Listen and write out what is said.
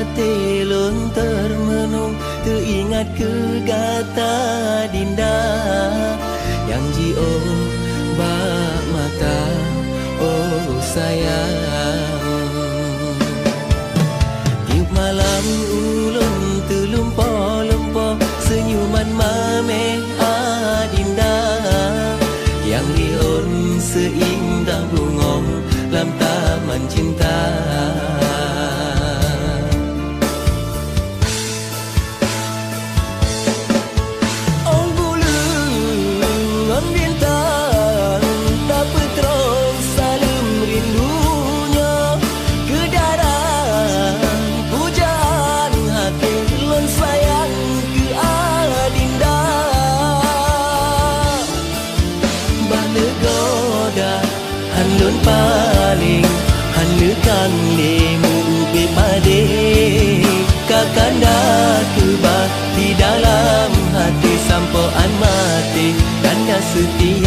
hati lun termenung, teringat ke kata Dinda yang jio bak mata, oh sayang. Tiup malam ulun terlumpah-lumpah, senyuman mame Dinda yang liun seindah bunga dalam taman cinta. On bulan, on bintang, tak petrol saling rindunya, kedaran pujaan hati lon sayang ke Adinda. Bala goda hanlun paling hanlekang lemu ube pade, kakanda kebak di dalam hati sampoan mati, kanda setia